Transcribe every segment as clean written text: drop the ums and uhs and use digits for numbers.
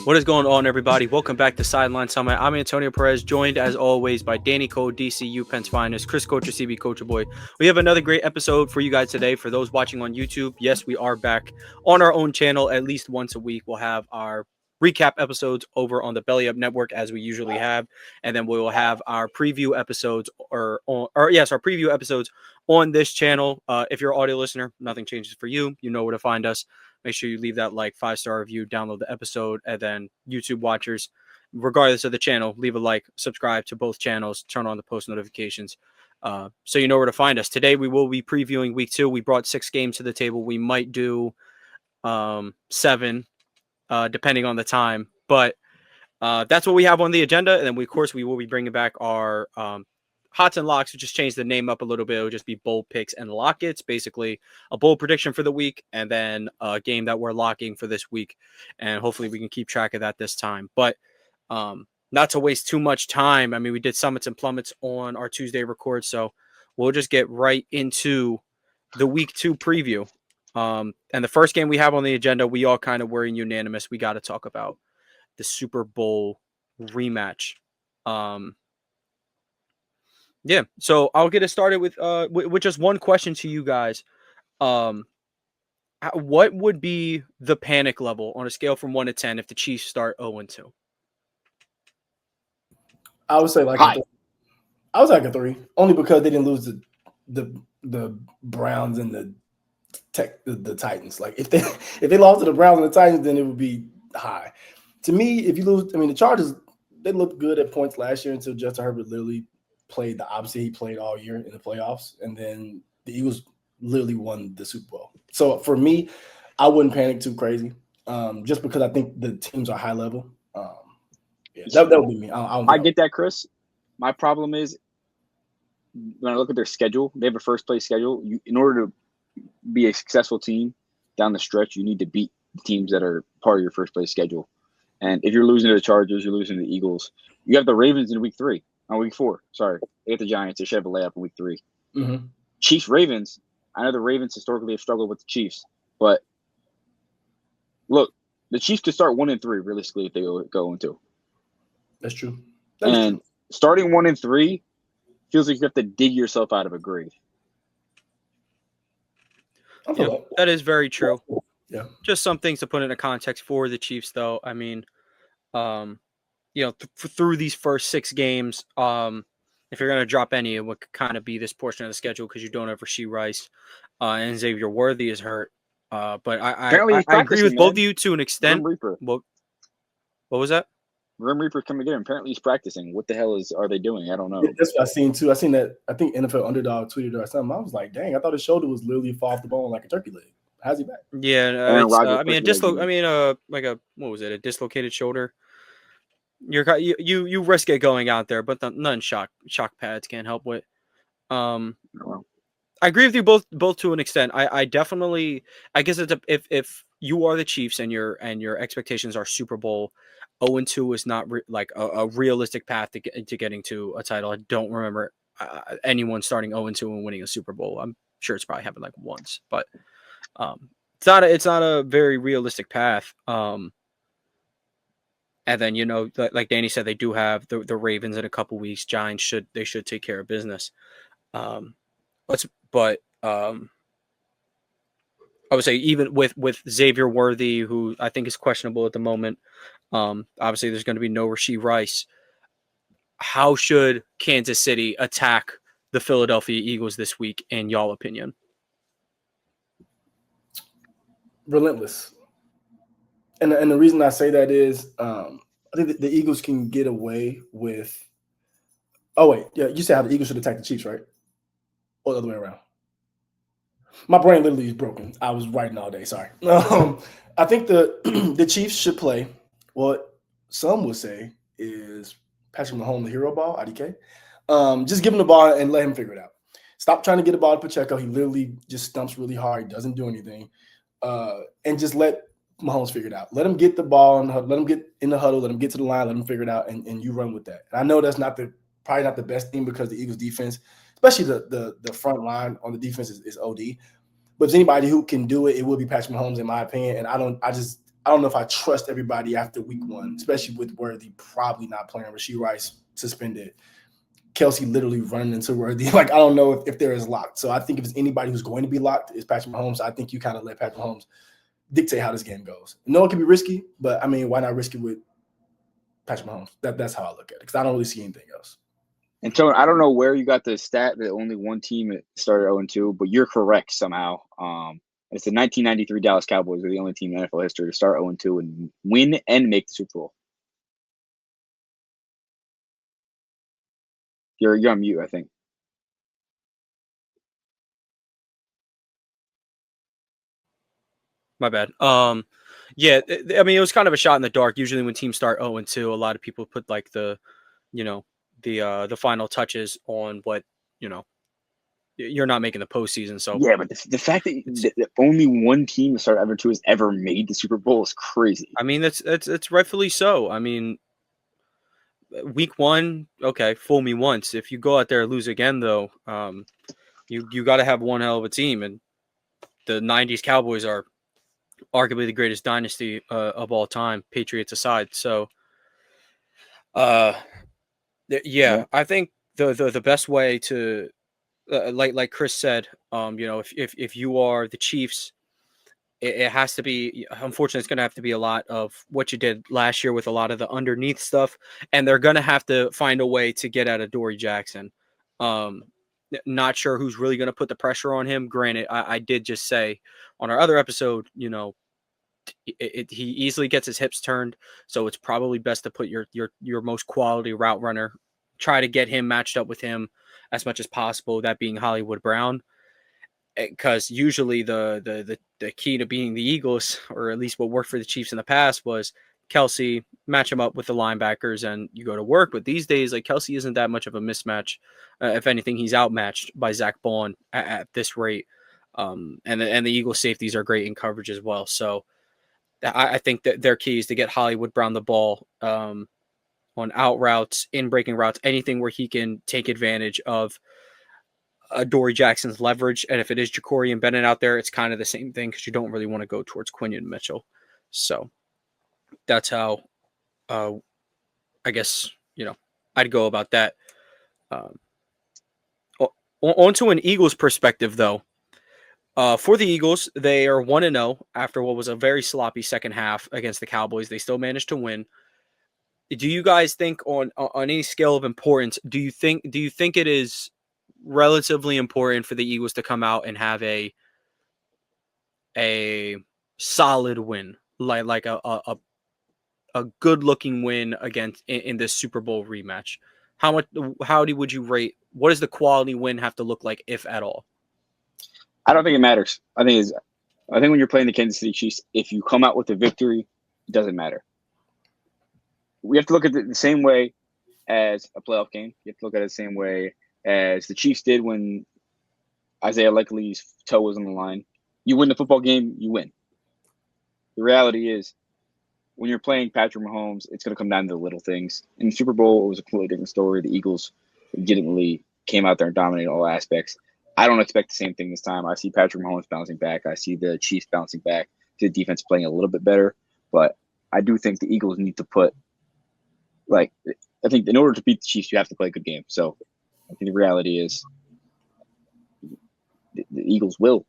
What is going on, everybody? Welcome back to Sideline Summit. I'm Antonio Perez, joined as always by Danny Cole, DCU Penn's finest, Chris Coacher, CB Coacher Boy. We have another great episode for you guys today. For those watching on YouTube, yes, we are back on our own channel at least once a week. We'll have our recap episodes over on the Belly Up Network as we usually have, and then we will have our preview episodes our preview episodes on this channel. If you're an audio listener, nothing changes for you. You know where to find us. Make sure you leave that 5-star review, download the episode, and then YouTube watchers, regardless of the channel, leave a like, subscribe to both channels, turn on the post notifications, so you know where to find us. Today we will be previewing week 2. We brought 6 games to the table. We might do 7, depending on the time, but that's what we have on the agenda. And then we will be bringing back our Hots and Locks. We just changed the name up a little bit. It would just be Bold Picks and Lockets, basically a bold prediction for the week, and then a game that we're locking for this week. And hopefully we can keep track of that this time. But not to waste too much time. I mean, we did Summits and Plummets on our Tuesday record, so we'll just get right into the week 2 preview. And the first game we have on the agenda, we all kind of were unanimous. We got to talk about the Super Bowl rematch. Yeah, so I'll get it started with just one question to you guys. What would be the panic level on a scale from 1 to 10 if the Chiefs start 0-2? I would say I was like a 3, only because they didn't lose the Browns and the Titans. Like if they lost to the Browns and the Titans, then it would be high. To me, if you lose, I mean the Chargers, they looked good at points last year until Justin Herbert literally played the opposite he played all year in the playoffs, and then the Eagles literally won the Super Bowl. So for me, I wouldn't panic too crazy, just because I think the teams are high level. That would be me. I get that, Chris. My problem is when I look at their schedule, they have a first place schedule. In order to be a successful team down the stretch, you need to beat the teams that are part of your first place schedule. And if you're losing to the Chargers, you're losing to the Eagles. You have the Ravens in week 4. Sorry, they get the Giants. They should have a layup in week 3. Mm-hmm. Chiefs, Ravens. I know the Ravens historically have struggled with the Chiefs, but look, the Chiefs could start 1-3 realistically if they go 0-2. That's true. Starting 1-3 feels like you have to dig yourself out of a grave. Yeah, that is very true. Yeah. Just some things to put into context for the Chiefs, though. I mean, through these first 6 games, if you're going to drop any, it would kind of be this portion of the schedule because you don't have Rashee Rice and Xavier Worthy is hurt. But I agree with both of you to an extent. What was that? Grim Reaper's coming in. Apparently he's practicing. What the hell are they doing? I don't know. That's what I seen too. I seen that. I think NFL Underdog tweeted or something. I was like, dang, I thought his shoulder was literally fall off the bone like a turkey leg. How's he back? Yeah, a dislocated shoulder. You risk it going out there, but none shock pads can't help with. I agree with you both to an extent. I definitely, I guess it's if you are the Chiefs and your expectations are Super Bowl, 0-2 is not a realistic path to getting to a title. I don't remember anyone starting 0-2 and winning a Super Bowl. I'm sure it's probably happened once, but it's not a very realistic path. And then like Danny said, they do have the Ravens in a couple weeks. Giants should take care of business. I would say even with Xavier Worthy, who I think is questionable at the moment. Obviously, there's going to be no Rashee Rice. How should Kansas City attack the Philadelphia Eagles this week, in y'all opinion? Relentless. And the reason I say that is I think the Eagles can get away with – oh, wait. Yeah, you said how the Eagles should attack the Chiefs, right? Or the other way around? My brain literally is broken. I was writing all day. Sorry. I think the Chiefs should play what some would say is Patrick Mahomes, the hero ball, IDK. Just give him the ball and let him figure it out. Stop trying to get the ball to Pacheco. He literally just stumps really hard. He doesn't do anything. And just let Mahomes figure it out. Let him get the ball and let him get in the huddle. Let him get to the line. Let him figure it out, and you run with that. And I know that's probably not the best thing because the Eagles defense, especially the front line on the defense is OD. But if there's anybody who can do it, it will be Patrick Mahomes, in my opinion. And I don't know if I trust everybody after week 1, especially with Worthy probably not playing. Rashee Rice suspended. Kelsey literally running into Worthy. Like, I don't know if there is locked. So I think if it's anybody who's going to be locked, it's Patrick Mahomes. I think you kind of let Patrick Mahomes dictate how this game goes. No, it can be risky, but I mean, why not risk it with Patrick Mahomes? That's how I look at it, because I don't really see anything else. And Tony, I don't know where you got the stat that only one team started 0-2, but you're correct somehow. It's the 1993 Dallas Cowboys are the only team in NFL history to start 0-2 and win and make the Super Bowl. You're on mute, I think. My bad. Yeah, I mean, it was kind of a shot in the dark. Usually when teams start 0-2, a lot of people put like the final touches on what, you're not making the postseason. So yeah, but the fact that only one team to start 0-2 has ever made the Super Bowl is crazy. I mean, it's rightfully so. I mean, week 1, okay, fool me once. If you go out there and lose again, though, you got to have one hell of a team. And the 90s Cowboys are arguably the greatest dynasty of all time, Patriots aside. So, yeah, I think the best way to, like Chris said, if you are the Chiefs, it has to be, unfortunately, it's going to have to be a lot of what you did last year with a lot of the underneath stuff, and they're going to have to find a way to get at Adoree Jackson. Not sure who's really going to put the pressure on him. Granted, I did just say on our other episode, he easily gets his hips turned, so it's probably best to put your most quality route runner, try to get him matched up with him as much as possible, that being Hollywood Brown. Because usually the key to being the Eagles, or at least what worked for the Chiefs in the past, was Kelsey, match him up with the linebackers and you go to work. But these days, like, Kelsey isn't that much of a mismatch. If anything, he's outmatched by Zach Bond at this rate. And the Eagles safeties are great in coverage as well. So I think that their key is to get Hollywood Brown the ball on out routes, in breaking routes, anything where he can take advantage of Adoree Jackson's leverage. And if it is Ja'Cory and Bennett out there, it's kind of the same thing, because you don't really want to go towards Quinion Mitchell. So that's how I guess I'd go about that. Onto an Eagles perspective, though. For the Eagles, they are 1-0 after what was a very sloppy second half against the Cowboys. They still managed to win. Do you guys think, on any scale of importance, do you think it is relatively important for the Eagles to come out and have a solid win, like a good looking win against in this Super Bowl rematch? Would you rate, what does the quality win have to look like, if at all? I don't think it matters. I think when you're playing the Kansas City Chiefs, if you come out with a victory, it doesn't matter. We have to look at it the same way as a playoff game. You have to look at it the same way as the Chiefs did when Isaiah Likely's toe was on the line. You win the football game, you win. The reality is, when you're playing Patrick Mahomes, it's going to come down to the little things. In the Super Bowl, it was a completely different story. The Eagles legitimately came out there and dominated all aspects. I don't expect the same thing this time. I see Patrick Mahomes bouncing back. I see the Chiefs bouncing back. The defense playing a little bit better. But I do think the Eagles need to put, I think in order to beat the Chiefs, you have to play a good game. So I think the reality is the Eagles will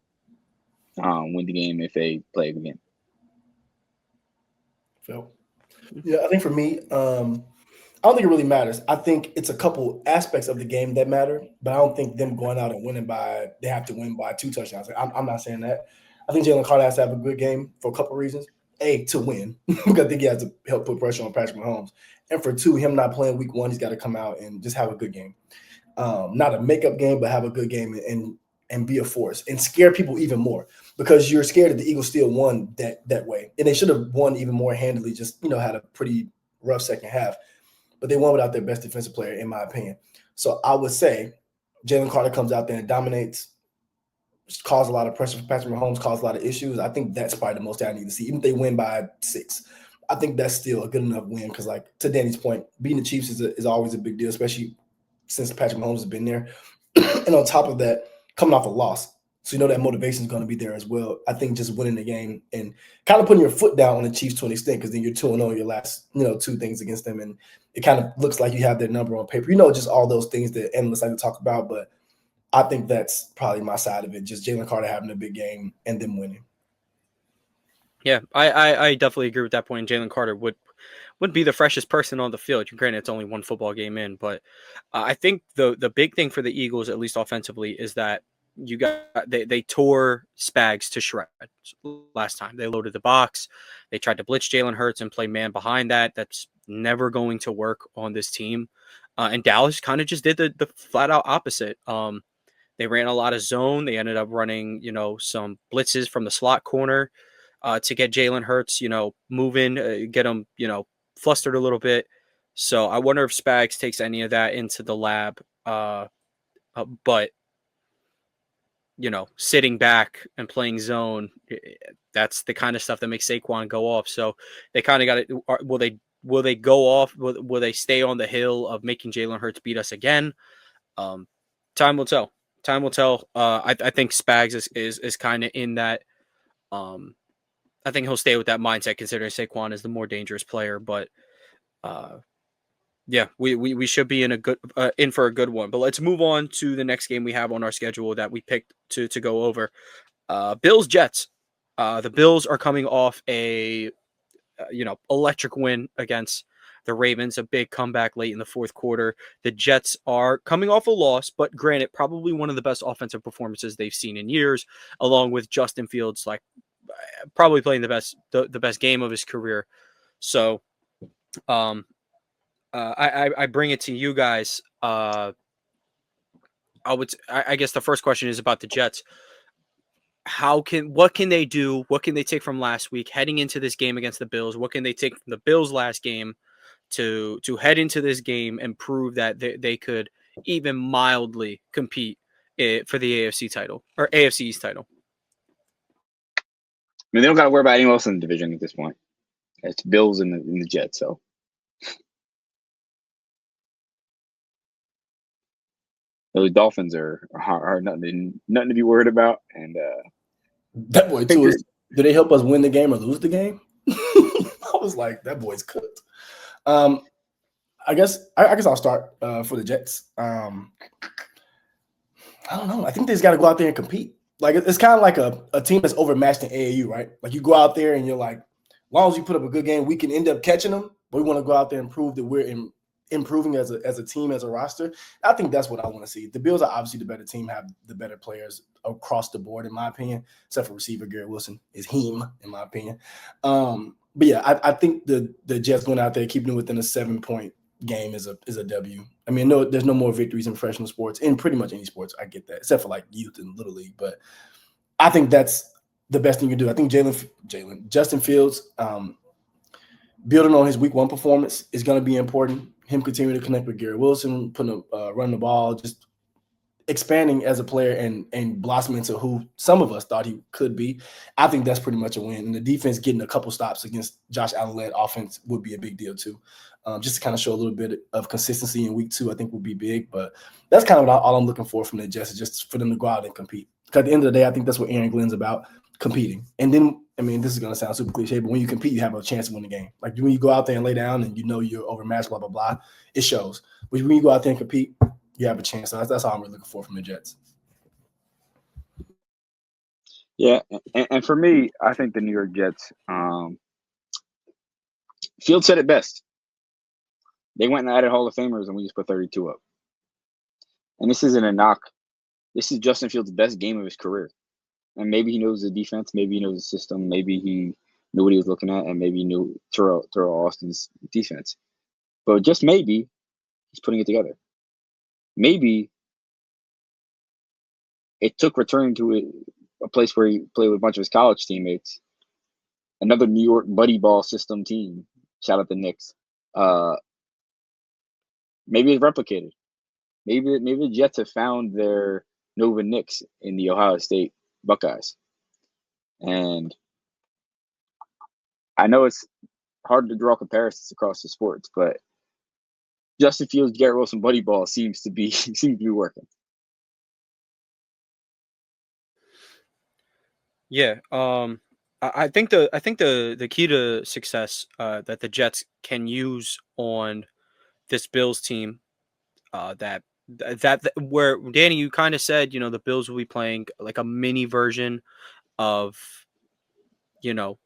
win the game if they play a good game. Phil? Yeah, I think for me, I don't think it really matters. I think it's a couple aspects of the game that matter, but I don't think them going out and winning they have to win by 2 touchdowns. I'm not saying that. I think Jalen Carter has to have a good game for a couple of reasons. A, to win, because I think he has to help put pressure on Patrick Mahomes. And for 2, him not playing week 1, he's got to come out and just have a good game. Not a makeup game, but have a good game and be a force and scare people even more, because you're scared that the Eagles still won that way. And they should have won even more handily, just, had a pretty rough second half. But they won without their best defensive player, in my opinion. So I would say Jalen Carter comes out there and dominates, cause a lot of pressure for Patrick Mahomes, cause a lot of issues. I think that's probably the most I need to see. Even if they win by 6, I think that's still a good enough win, because, to Danny's point, beating the Chiefs is always a big deal, especially since Patrick Mahomes has been there. And on top of that, coming off a loss, So you know that motivation is going to be there as well. I think just winning the game and kind of putting your foot down on the Chiefs to an extent, because then you're 2-0 your last, two things against them, and it kind of looks like you have their number on paper. Just all those things that analysts like to talk about, but I think that's probably my side of it. Just Jalen Carter having a big game and them winning. Yeah, I definitely agree with that point. Jalen Carter would be the freshest person on the field. Granted, it's only one football game in, but I think the big thing for the Eagles, at least offensively, is that they tore Spags to shreds last time. They loaded the box. They tried to blitz Jalen Hurts and play man behind that. That's never going to work on this team. And Dallas kind of just did the flat out opposite. They ran a lot of zone. They ended up running, some blitzes from the slot corner to get Jalen Hurts, moving, get him, flustered a little bit. So I wonder if Spags takes any of that into the lab. But sitting back and playing zone, that's the kind of stuff that makes Saquon go off. So they kind of got it. Will they go off? Will they stay on the hill of making Jalen Hurts beat us again? Time will tell. Time will tell. I think Spags is kind of in that. I think he'll stay with that mindset, considering Saquon is the more dangerous player. But yeah, we should be in for a good one. But let's move on to the next game we have on our schedule that we picked to go over. Bills Jets. The Bills are coming off a electric win against the Ravens, a big comeback late in the fourth quarter. The Jets are coming off a loss, but granted, probably one of the best offensive performances they've seen in years, along with Justin Fields, probably playing the best game of his career. So, I bring it to you guys. I guess the first question is about the Jets. What can they do? What can they take from last week heading into this game against the Bills? What can they take from the Bills last game to head into this game and prove that they could even mildly compete for the AFC title or AFC East title? I mean, they don't got to worry about anyone else in the division at this point. It's Bills and the Jets. So those Dolphins are nothing to be worried about. And that boy too is. Do they help us win the game or lose the game? I was like, that boy's cooked. I guess I'll start for the Jets. I don't know. I think they just got to go out there and compete. Like it's kind of like a team that's overmatched in AAU, right? Like you go out there and you're like, as long as you put up a good game, we can end up catching them. But we want to go out there and prove that we're improving as a team, as a roster. I think that's what I want to see. The Bills are obviously the better team, have the better players across the board, in my opinion, except for receiver Garrett Wilson is him, in my opinion. But yeah, I think the Jets going out there keeping them within a 7-point game is a W. I mean, no, there's no more victories in professional sports, in pretty much any sports. I get that, except for like youth and little league. But I think that's the best thing you do. I think Justin Fields, building on his week 1 performance is going to be important. Him continuing to connect with Garrett Wilson, running the ball, just expanding as a player and blossoming into who some of us thought he could be. I think that's pretty much a win. And the defense getting a couple stops against Josh Allen-led offense would be a big deal too. Just to kind of show a little bit of consistency in week 2, I think would be big. But that's kind of all I'm looking for from the Jets, is just for them to go out and compete. Because at the end of the day, I think that's what Aaron Glenn's about, competing. And then, I mean, this is going to sound super cliche, but when you compete, you have a chance to win the game. Like when you go out there and lay down and you're overmatched, blah, blah, blah, it shows. But when you go out there and compete, you have a chance. So that's all I'm really looking for from the Jets. Yeah, and for me, I think the New York Jets, Field said it best. They went and added Hall of Famers, and we just put 32 up. And this isn't a knock. This is Justin Fields' best game of his career. And maybe he knows the defense, maybe he knows the system, maybe he knew what he was looking at, and maybe he knew Terrell Austin's defense. But just maybe, he's putting it together. Maybe it took returning to a place where he played with a bunch of his college teammates, another New York buddy ball system team. Shout out the Knicks. Maybe it's replicated. Maybe the Jets have found their Nova Knicks in the Ohio State Buckeyes. And I know it's hard to draw comparisons across the sports, but Justin Fields, Garrett Wilson buddy ball seems to be working. Yeah. I think the key to success that the Jets can use on this Bills team that where Danny, you kind of said, the Bills will be playing like a mini version of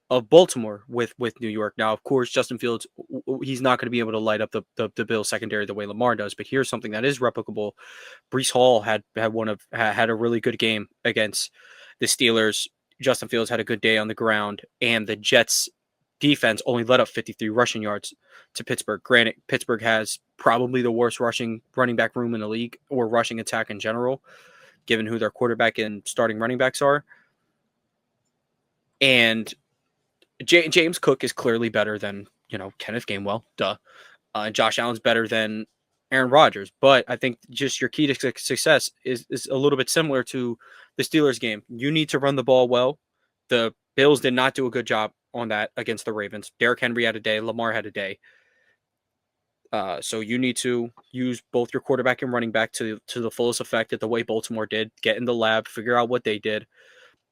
of Baltimore with New York. Now, of course, Justin Fields, he's not going to be able to light up the Bills secondary the way Lamar does. But here's something that is replicable. Brees Hall had a really good game against the Steelers. Justin Fields had a good day on the ground, and the Jets defense only let up 53 rushing yards to Pittsburgh. Granted, Pittsburgh has probably the worst running back room in the league, or rushing attack in general, given who their quarterback and starting running backs are. And James Cook is clearly better than Kenneth Gainwell, duh. And Josh Allen's better than Aaron Rodgers. But I think just your key to success is a little bit similar to the Steelers game. You need to run the ball well. The Bills did not do a good job on that against the Ravens. Derrick Henry had a day. Lamar had a day. So you need to use both your quarterback and running back to the fullest effect at the way Baltimore did. Get in the lab, figure out what they did.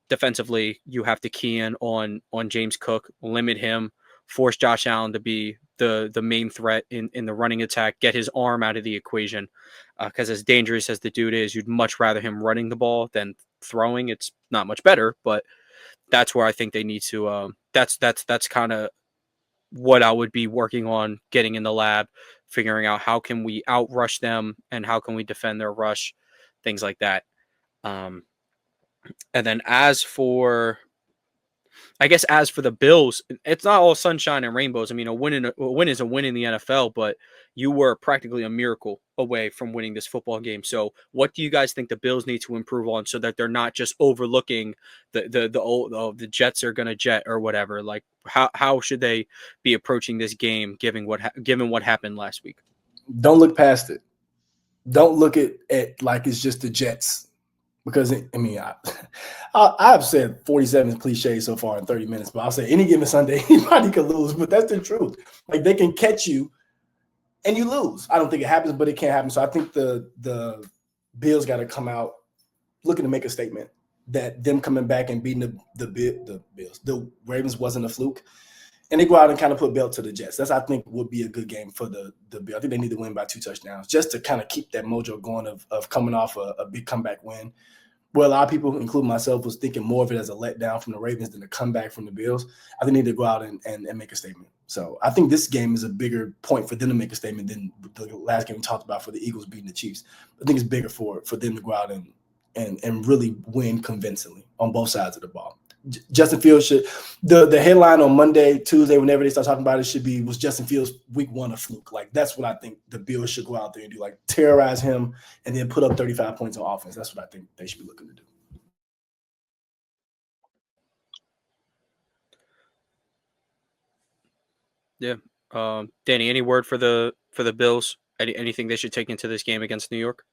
Defensively, you have to key in on James Cook, limit him, force Josh Allen to be the main threat in the running attack, get his arm out of the equation. Because as dangerous as the dude is, you'd much rather him running the ball than throwing. It's not much better, but that's where I think they need to. That's kind of what I would be working on, getting in the lab, figuring out how can we outrush them and how can we defend their rush, things like that. Um, and then as for the Bills, it's not all sunshine and rainbows. I mean, a win is a win in the NFL, but you were practically a miracle away from winning this football game. So, what do you guys think the Bills need to improve on so that they're not just overlooking the Jets are going to jet or whatever? Like, how should they be approaching this game, given what happened last week? Don't look past it. Don't look at it like it's just the Jets. Because, I mean, I've said 47 cliches so far in 30 minutes, but I'll say any given Sunday, anybody could lose. But that's the truth. Like, they can catch you and you lose. I don't think it happens, but it can happen. So I think the Bills got to come out looking to make a statement that them coming back and beating the Ravens wasn't a fluke. And they go out and kind of put belt to the Jets. That's, I think, would be a good game for the Bills. I think they need to win by 2 touchdowns just to kind of keep that mojo going of coming off a big comeback win. Well, a lot of people, including myself, was thinking more of it as a letdown from the Ravens than a comeback from the Bills. I think they need to go out and make a statement. So I think this game is a bigger point for them to make a statement than the last game we talked about for the Eagles beating the Chiefs. I think it's bigger for them to go out and really win convincingly on both sides of the ball. Justin Fields should the headline on Monday, Tuesday, whenever they start talking about it, was Justin Fields week 1 a fluke. Like, that's what I think the Bills should go out there and do, like terrorize him and then put up 35 points on offense. That's what I think they should be looking to do. Yeah. Danny, any word for the Bills? Anything they should take into this game against New York?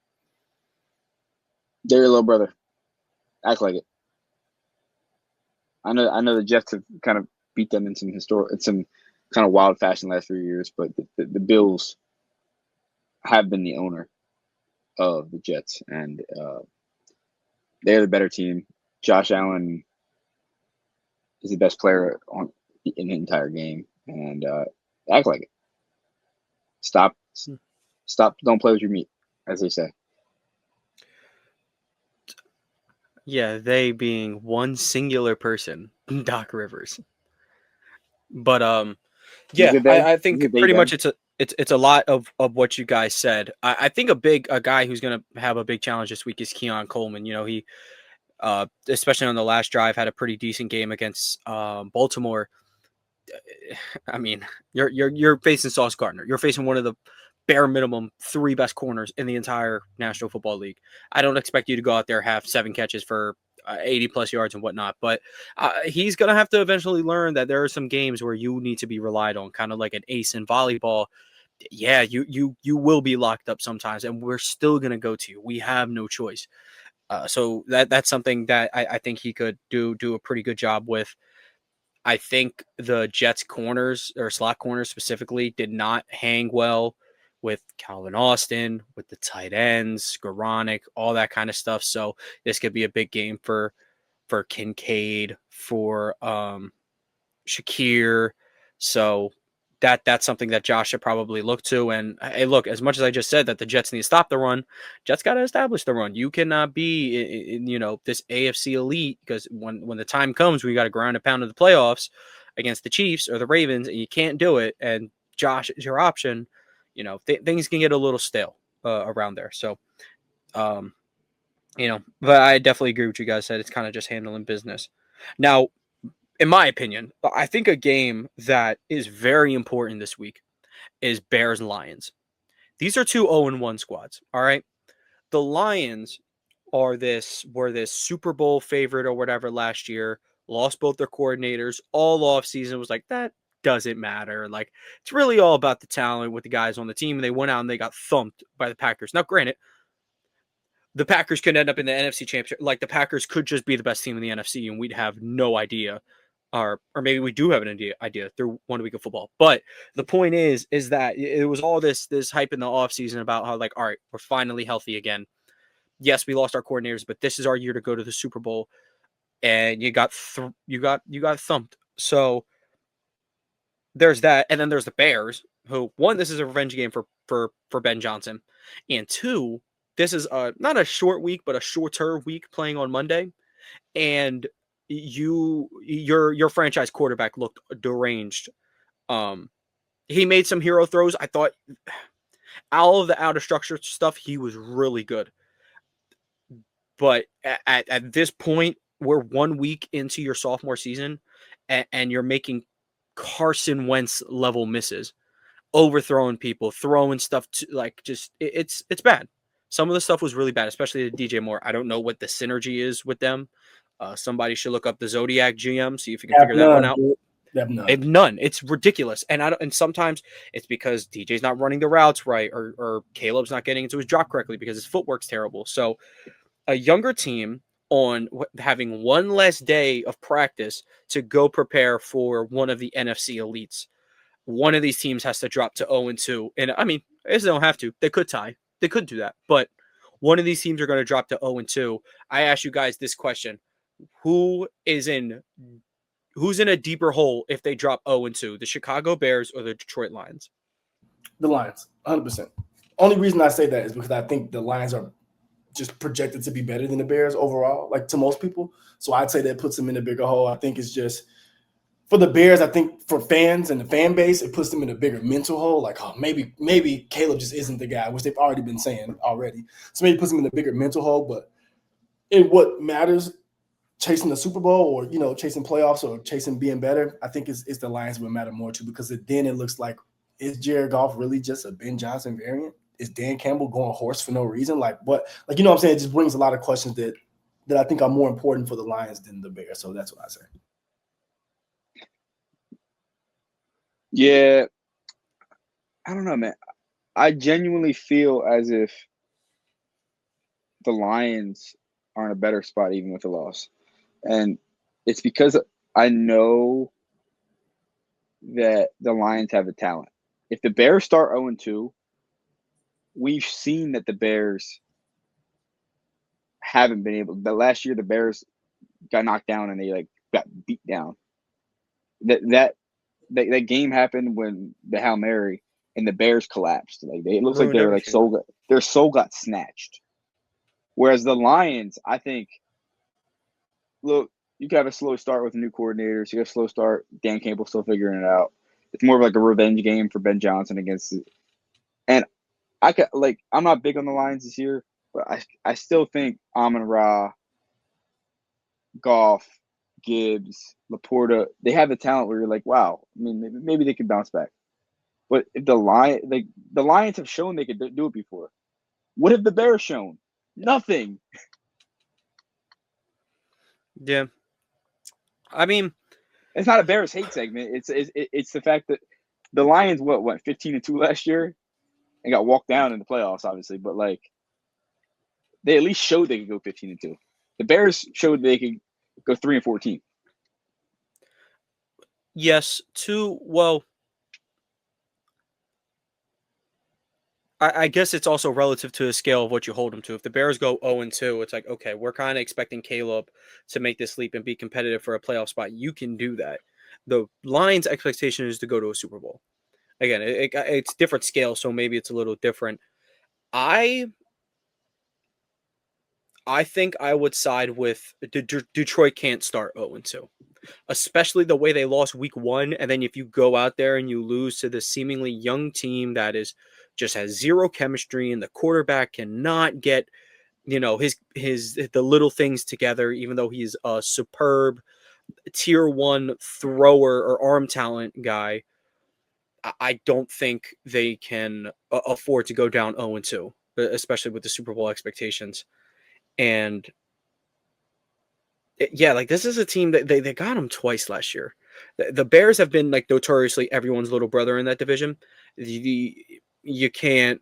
They're your little brother. Act like it. I know the Jets have kind of beat them in some kind of wild fashion the last few years, but the Bills have been the owner of the Jets, and they're the better team. Josh Allen is the best player in the entire game, and act like it. Stop, don't play with your meat, as they say. Yeah, they being one singular person, Doc Rivers. But yeah, I think pretty much it's a lot of what you guys said. I think a guy who's gonna have a big challenge this week is Keon Coleman. He especially on the last drive had a pretty decent game against Baltimore. I mean, you're facing Sauce Gardner. You're facing one of the bare minimum 3 best corners in the entire National Football League. I don't expect you to go out there have 7 catches for 80 plus yards and whatnot, but he's going to have to eventually learn that there are some games where you need to be relied on, kind of like an ace in volleyball. Yeah, you will be locked up sometimes, and we're still going to go to you. We have no choice. So that's something that I think he could do a pretty good job with. I think the Jets corners, or slot corners specifically, did not hang well with Calvin Austin, with the tight ends, Skoranek, all that kind of stuff. So this could be a big game for for Kincaid, for Shakir. So that's something that Josh should probably look to. And hey, look, as much as I just said that the Jets need to stop the run, Jets got to establish the run. You cannot be in this AFC elite, because when the time comes, we got to ground and pound in the playoffs against the Chiefs or the Ravens, and you can't do it. And Josh is your option. Things can get a little stale around there. So, but I definitely agree with you guys said. It's kind of just handling business. Now, in my opinion, I think a game that is very important this week is Bears and Lions. These are two 0-1 squads. All right. The Lions were this Super Bowl favorite or whatever last year, lost both their coordinators all off season, was like, that doesn't matter. Like, it's really all about the talent with the guys on the team. And they went out and they got thumped by the Packers. Now, granted, the Packers could end up in the NFC Championship. Like, the Packers could just be the best team in the NFC, and we'd have no idea. Or maybe we do have an idea through 1 week of football. But the point is that it was all this hype in the offseason about how, like, all right, we're finally healthy again. Yes, we lost our coordinators, but this is our year to go to the Super Bowl. And you got thumped. So there's that. And then there's the Bears, who, one, this is a revenge game for Ben Johnson. And two, this is not a short week, but a shorter week playing on Monday. And your franchise quarterback looked deranged. He made some hero throws. I thought all of the out of structure stuff, he was really good. But at this point, we're 1 week into your sophomore season, and you're making Carson Wentz level misses, overthrowing people, throwing stuff to, like, just it's bad. Some of the stuff was really bad, especially the DJ Moore. I don't know what the synergy is with them. Somebody should look up the Zodiac GM, see if you can figure that one out. They have none. It's ridiculous. And sometimes it's because DJ's not running the routes right, or Caleb's not getting into his drop correctly because his footwork's terrible. So a younger team on having one less day of practice to go prepare for one of the NFC elites. One of these teams has to drop to 0-2. And I mean, they don't have to. They could tie. They could do that. But one of these teams are going to drop to 0-2. I ask you guys this question. Who's in a deeper hole if they drop 0-2? The Chicago Bears or the Detroit Lions? The Lions, 100%. Only reason I say that is because I think the Lions are just projected to be better than the Bears overall, like to most people. So I'd say that puts them in a bigger hole. I think it's just for the Bears, I think for fans and the fan base, it puts them in a bigger mental hole. Like, oh, maybe Caleb just isn't the guy, which they've already been saying already. So maybe it puts them in a bigger mental hole. But in what matters, chasing the Super Bowl or, chasing playoffs or chasing being better, I think it's the Lions would matter more to, because then it looks like, is Jared Goff really just a Ben Johnson variant? Is Dan Campbell going horse for no reason? Like, what? Like, you know what I'm saying? It just brings a lot of questions that I think are more important for the Lions than the Bears. So that's what I say. Yeah. I don't know, man. I genuinely feel as if the Lions are in a better spot even with the loss. And it's because I know that the Lions have the talent. If the Bears start 0-2, we've seen that the Bears haven't been able. The last year, the Bears got knocked down and they got beat down. That game happened when the Hail Mary and the Bears collapsed. It looks like their soul got snatched. Whereas the Lions, I think, look, you can have a slow start with new coordinators. You have a slow start. Dan Campbell still figuring it out. It's more of like a revenge game for Ben Johnson against it. And I'm not big on the Lions this year, but I still think Amon-Ra, Goff, Gibbs, Laporta, they have the talent where you're like, wow, I mean, maybe they could bounce back. But if the Lions have shown they could do it before. What have the Bears shown? Nothing. Yeah. I mean, it's not a Bears hate segment. It's the fact that the Lions went 15-2 last year and got walked down in the playoffs, obviously, but they at least showed they could go 15-2. The Bears showed they could go 3-14. Yes, well, I guess it's also relative to the scale of what you hold them to. If the Bears go 0-2, it's like, okay, we're kind of expecting Caleb to make this leap and be competitive for a playoff spot. You can do that. The Lions' expectation is to go to a Super Bowl. Again, it's different scale, so maybe it's a little different. I think I would side with Detroit can't start 0-2, especially the way they lost week 1. And then if you go out there and you lose to the seemingly young team that is just has zero chemistry and the quarterback cannot get, his the little things together, even though he's a superb tier 1 thrower or arm talent guy, I don't think they can afford to go down 0-2, especially with the Super Bowl expectations. And yeah, like this is a team that they got them twice last year. The Bears have been like notoriously everyone's little brother in that division. You can't,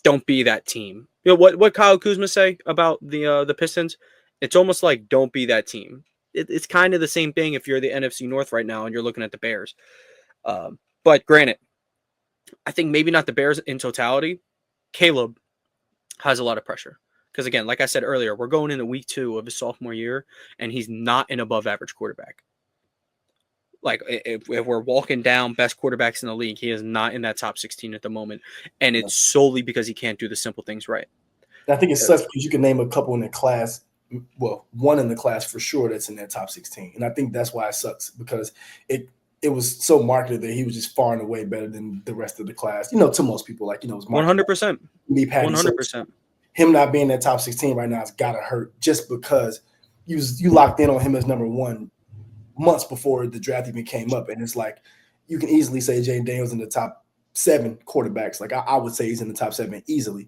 don't be that team. You know what Kyle Kuzma say about the Pistons? It's almost like don't be that team. It's kind of the same thing if you're the NFC North right now and you're looking at the Bears. But granted, I think maybe not the Bears in totality. Caleb has a lot of pressure. Because again, like I said earlier, we're going into week 2 of his sophomore year, and he's not an above average quarterback. Like if we're walking down best quarterbacks in the league, he is not in that top 16 at the moment. And it's solely because he can't do the simple things right. I think it sucks because you can name a couple in the class. Well, one in the class for sure that's in that top 16. And I think that's why it sucks, because it was so marketed that he was just far and away better than the rest of the class. To most people, like, it was 100%. Me, Patty. 100%. So him not being in that top 16 right now has got to hurt, just because you locked in on him as number 1 months before the draft even came up. And it's like, you can easily say Jay Daniels in the top 7 quarterbacks. Like I would say he's in the top 7 easily.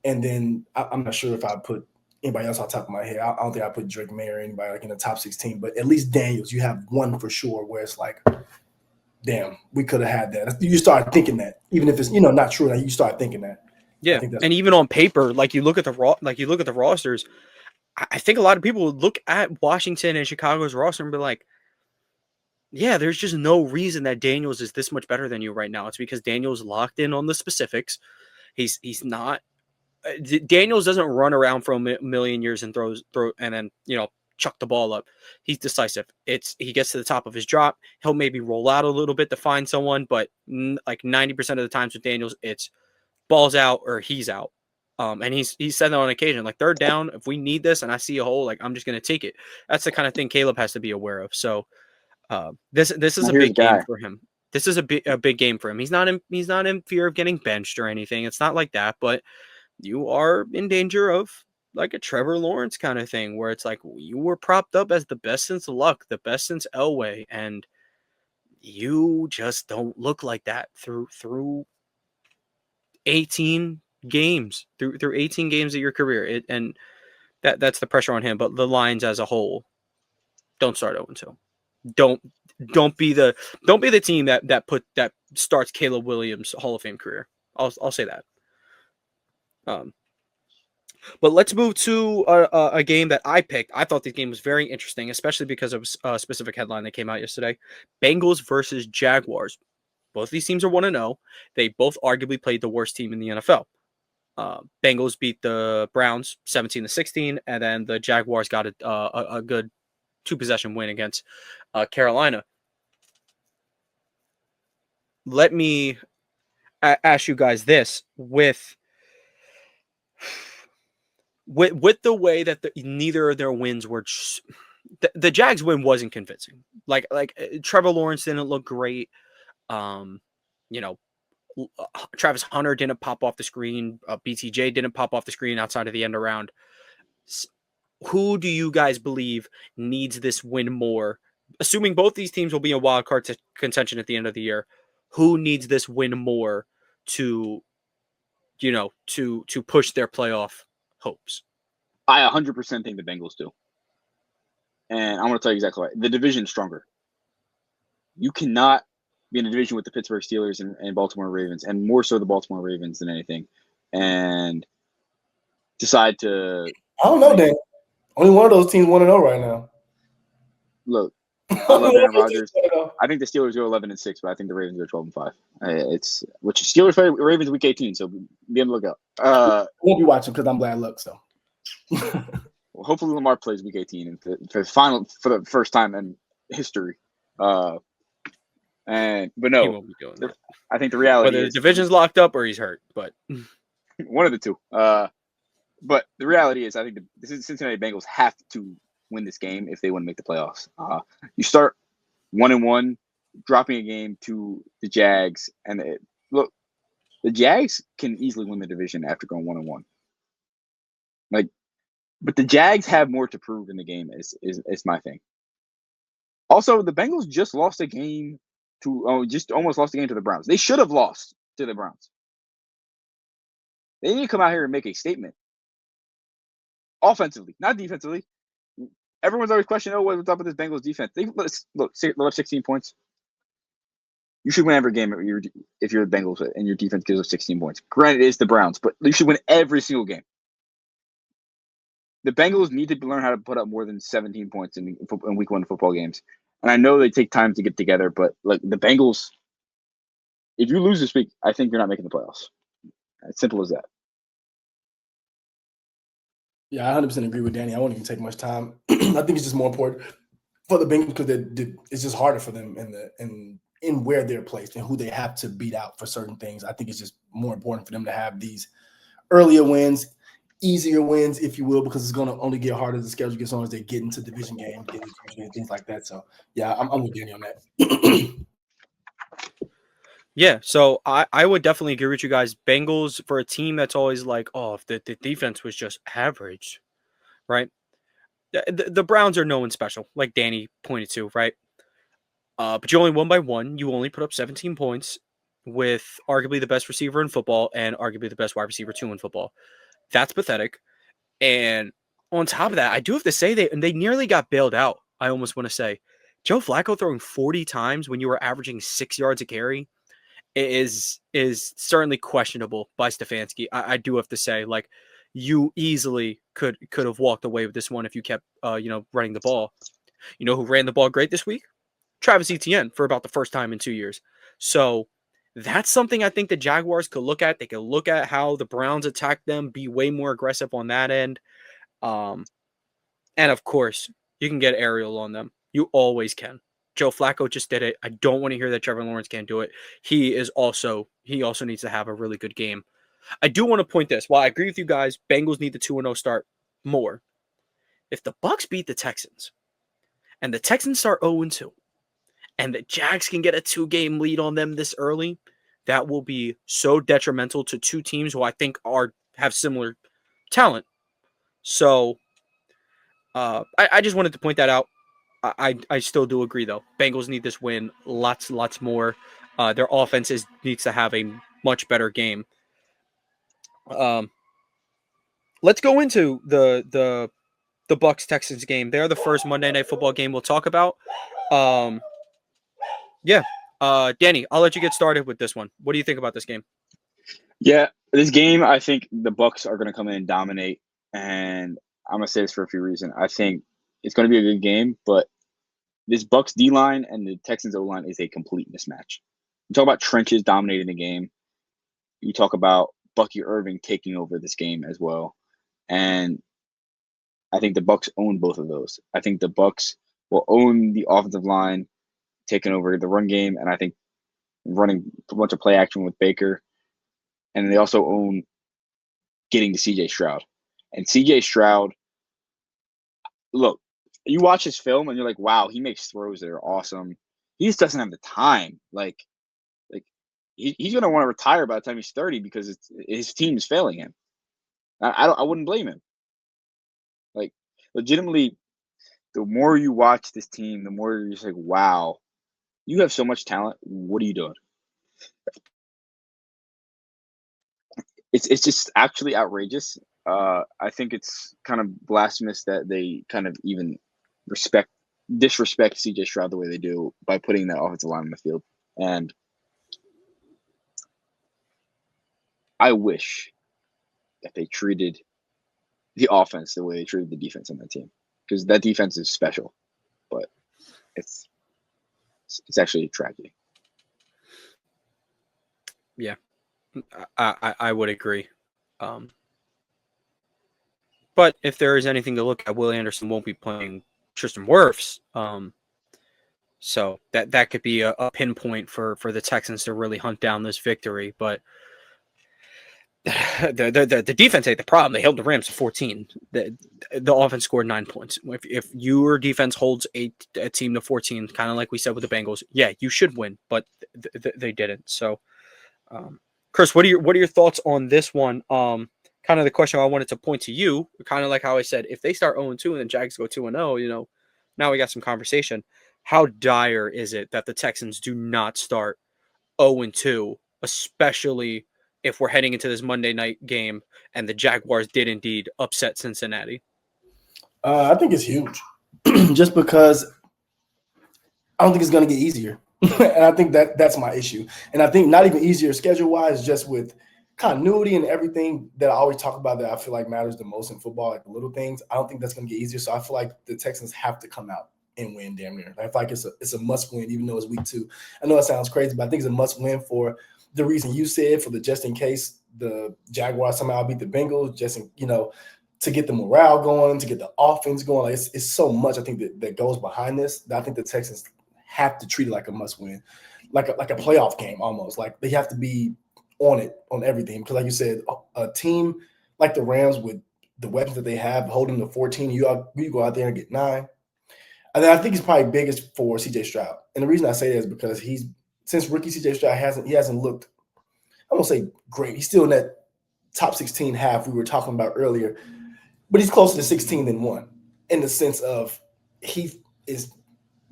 And then I'm not sure if I put anybody else on top of my head. I don't think I put Drake May or anybody like in the top 16, but at least Daniels, you have one for sure where it's like, damn, we could have had that. You start thinking that, even if it's not true. Like, you start thinking that. Yeah, and even on paper, like you look at the rosters, I think a lot of people would look at Washington and Chicago's roster and be like, yeah, there's just no reason that Daniels is this much better than you right now. It's because Daniels locked in on the specifics. He's not. Daniels doesn't run around for a million years and throw and then chuck the ball up. He's decisive. He gets to the top of his drop. He'll maybe roll out a little bit to find someone, but like 90% of the times with Daniels, it's balls out or he's out. And he's said that on occasion, like third down, if we need this and I see a hole, like I'm just gonna take it. That's the kind of thing Caleb has to be aware of. So this is a big game for him. This is a big game for him. He's not in fear of getting benched or anything. It's not like that, but you are in danger of like a Trevor Lawrence kind of thing, where it's like you were propped up as the best since Luck, the best since Elway, and you just don't look like that through 18 games, through 18 games of your career. And that's the pressure on him. But the Lions as a whole, don't start 0-2. Don't be the team that starts Caleb Williams' Hall of Fame career. I'll say that. But let's move to a game that I picked. I thought this game was very interesting, especially because of a specific headline that came out yesterday. Bengals versus Jaguars. Both of these teams are 1-0. They both arguably played the worst team in the NFL. Bengals beat the Browns 17-16, and then the Jaguars got a good 2-possession win against Carolina. Let me ask you guys this: with the way that neither of their wins were, the Jags win wasn't convincing. Like Trevor Lawrence didn't look great. Travis Hunter didn't pop off the screen. BTJ didn't pop off the screen outside of the end around. Who do you guys believe needs this win more? Assuming both these teams will be in wild card contention at the end of the year, who needs this win more to push their playoff hopes? I 100% think the Bengals do. And I'm going to tell you exactly why. The division's stronger. You cannot be in a division with the Pittsburgh Steelers and Baltimore Ravens, and more so the Baltimore Ravens than anything, and decide to... I don't know, Dan. Only one of those teams 1-0 right now. Look, I love Aaron Rodgers. I think the Steelers go 11-6, but I think the Ravens go 12-5. It's which Steelers play Ravens week 18, so be on the lookout. I won't be watching because I'm bad luck. So well, hopefully Lamar plays week 18 and for the first time in history. But He no, won't be doing that. I think the reality Whether is the division's locked up or he's hurt, but one of the two. But the reality is, I think the Cincinnati Bengals have to win this game if they want to make the playoffs. You start 1-1, dropping a game to the Jags, and look, the Jags can easily win the division after going 1-1. But the Jags have more to prove in the game. Is my thing. Also, the Bengals just lost a game just almost lost a game to the Browns. They should have lost to the Browns. They need to come out here and make a statement. Offensively, not defensively. Everyone's always questioning, what's up with this Bengals defense? They left 16 points. You should win every game if you're the Bengals and your defense gives up 16 points. Granted, it's the Browns, but you should win every single game. The Bengals need to learn how to put up more than 17 points in week 1 football games. And I know they take time to get together, but like the Bengals, if you lose this week, I think you're not making the playoffs. As simple as that. yeah, I 100% agree with Danny. I won't even take much time. I think it's just more important for the Bengals because it's just harder for them in where they're placed and who they have to beat out for certain things. I think it's just more important for them to have these earlier wins, easier wins, if you will, because it's going to only get harder as the schedule gets on as they get into division games and things like that. So, yeah, I'm with Danny on that. yeah. So I would definitely agree with you guys. Bengals, for a team that's always like, oh, if the defense was just average, right? The Browns are no one special, like Danny pointed to, right? But you only won by 1. You only put up 17 points with arguably the best receiver in football and arguably the best wide receiver 2 in football. That's pathetic. And on top of that, I do have to say they nearly got bailed out. I almost want to say Joe Flacco throwing 40 times when you were averaging 6 yards a carry is certainly questionable by Stefanski. I do have to say, like, you easily could have walked away with this one if you kept running the ball. You know who ran the ball great this week? Travis Etienne for about the first time in 2 years. So that's something I think the Jaguars could look at. They could look at how the Browns attack them, be way more aggressive on that end. And of course, you can get aerial on them. You always can. Joe Flacco just did it. I don't want to hear that Trevor Lawrence can't do it. He also needs to have a really good game. I do want to point this. While I agree with you guys, Bengals need the 2-0 start more. If the Bucs beat the Texans and the Texans start 0-2 and the Jags can get a 2-game lead on them this early, that will be so detrimental to two teams who I think have similar talent. So I just wanted to point that out. I still do agree, though. Bengals need this win lots more. Their offense needs to have a much better game. Let's go into the Bucs Texans game. They're the first Monday Night Football game we'll talk about. Yeah. Danny, I'll let you get started with this one. What do you think about this game? Yeah, this game, I think the Bucs are going to come in and dominate, and I'm going to say this for a few reasons. I think it's going to be a good game, but this Bucs D-line and the Texans O-line is a complete mismatch. You talk about trenches dominating the game. You talk about Bucky Irving taking over this game as well, and I think the Bucs own both of those. I think the Bucs will own the offensive line, taking over the run game, and I think running a bunch of play action with Baker. And they also own getting to CJ Stroud. And CJ Stroud, look, you watch his film and you're like, wow, he makes throws that are awesome. He just doesn't have the time. Like he's going to want to retire by the time he's 30 because his team is failing him. I wouldn't blame him. Like, legitimately, the more you watch this team, the more you're just like, wow, you have so much talent. What are you doing? It's just actually outrageous. I think it's kind of blasphemous that they kind of even disrespect CJ Stroud the way they do by putting that offensive line on the field. And I wish that they treated the offense the way they treated the defense on that team, because that defense is special. But it's actually a tragedy. Yeah, I would agree. But if there is anything to look at, Will Anderson won't be playing Tristan Wirfs. So that could be a pinpoint for the Texans to really hunt down this victory. But the defense ain't the problem. They held the Rams to 14. The offense scored 9 points. If your defense holds a team to 14, kind of like we said with the Bengals, yeah, you should win, but they didn't. So, Chris, what are your thoughts on this one? Kind of the question I wanted to point to you, kind of like how I said, if they start 0-2 and then Jags go 2-0, now we got some conversation. How dire is it that the Texans do not start 0-2, especially if we're heading into this Monday night game and the Jaguars did indeed upset Cincinnati? I think it's huge, just because I don't think it's going to get easier. And I think that's my issue. And I think not even easier schedule-wise, just with continuity and everything that I always talk about that I feel like matters the most in football, like the little things. I don't think that's going to get easier. So I feel like the Texans have to come out and win damn near. I feel like it's a must win, even though it's week 2. I know it sounds crazy, but I think it's a must win for the reason you said, for the just in case the Jaguars somehow beat the Bengals, just to get the morale going, to get the offense going. Like it's so much I think that goes behind this that I think the Texans have to treat it like a must win, like a playoff game almost. Like they have to be on it on everything, because like you said, a team like the Rams with the weapons that they have, holding the 14, you go out there and get 9. And then I think it's probably biggest for CJ Stroud. And the reason I say that is because since rookie CJ Stroud hasn't looked, I won't say great. He's still in that top 16 half we were talking about earlier, but he's closer to 16 than 1 in the sense of he is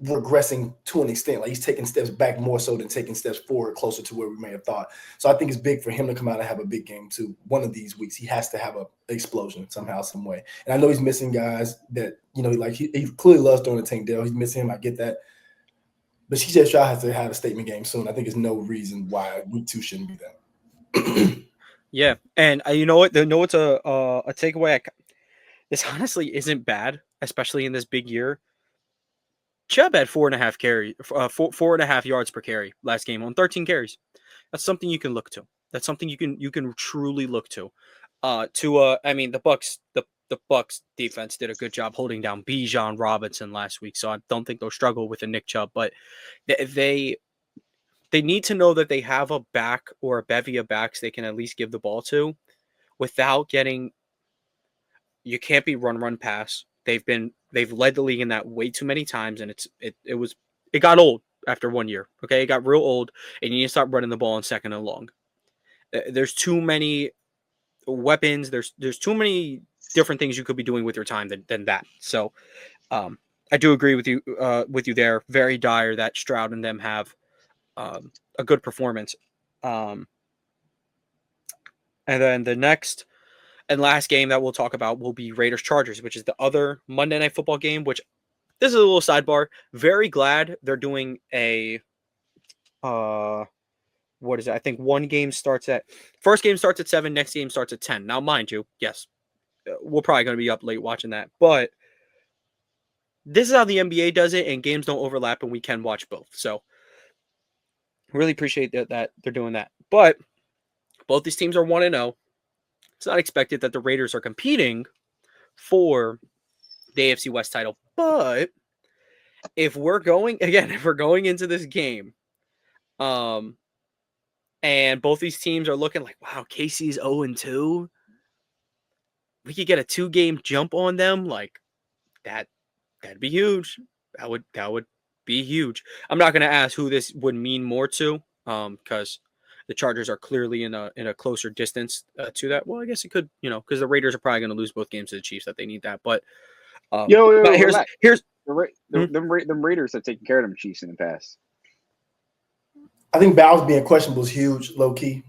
regressing to an extent. Like he's taking steps back more so than taking steps forward closer to where we may have thought. So I think it's big for him to come out and have a big game too. One of these weeks, he has to have an explosion somehow, some way. And I know he's missing guys that, he clearly loves throwing the Tank Dell. He's missing him. I get that. But CJ Stroud has to have a statement game soon. I think there's no reason why week 2 shouldn't be that. Yeah. And you know what? It's a takeaway. This honestly isn't bad, especially in this big year. Chubb had 4.5 yards per carry last game on 13 carries. That's something you can look to. That's something you can truly look to. I mean, the Bucks defense did a good job holding down Bijan Robinson last week, so I don't think they'll struggle with a Nick Chubb. But they need to know that they have a back or a bevy of backs they can at least give the ball to, without getting. You can't be run pass. They've led the league in that way too many times, and it got old after 1 year. Okay, it got real old, and you need to start running the ball in second and long. There's too many weapons. There's too many different things you could be doing with your time than that. So, I do agree with you there. Very dire that Stroud and them have a good performance. And then the next and last game that we'll talk about will be Raiders-Chargers, which is the other Monday Night Football game, which this is a little sidebar. Very glad they're doing a what is it? I think first game starts at 7, next game starts at 10. Now, mind you, yes, we're probably going to be up late watching that, but this is how the NBA does it, and games don't overlap, and we can watch both. So, really appreciate that they're doing that. But both these teams are 1-0. It's not expected that the Raiders are competing for the AFC West title. But if we're going into this game, and both these teams are looking like, wow, KC's 0-2, we could get a 2-game jump on them. Like that'd be huge. That would be huge. I'm not going to ask who this would mean more to, because the Chargers are clearly in a closer distance to that. Well, I guess it could, because the Raiders are probably going to lose both games to the Chiefs. That they need that. But but here's them Raiders have taken care of them Chiefs in the past. I think Bowles being questionable is huge, low key.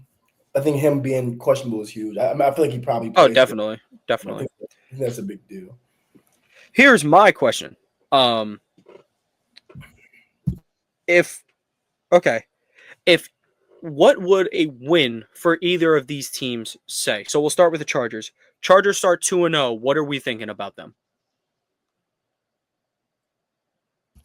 I think him being questionable is huge. I feel like he probably plays. Oh, definitely. I think that's a big deal. Here's my question. If what would a win for either of these teams say? So we'll start with the Chargers. Chargers start 2-0. What are we thinking about them?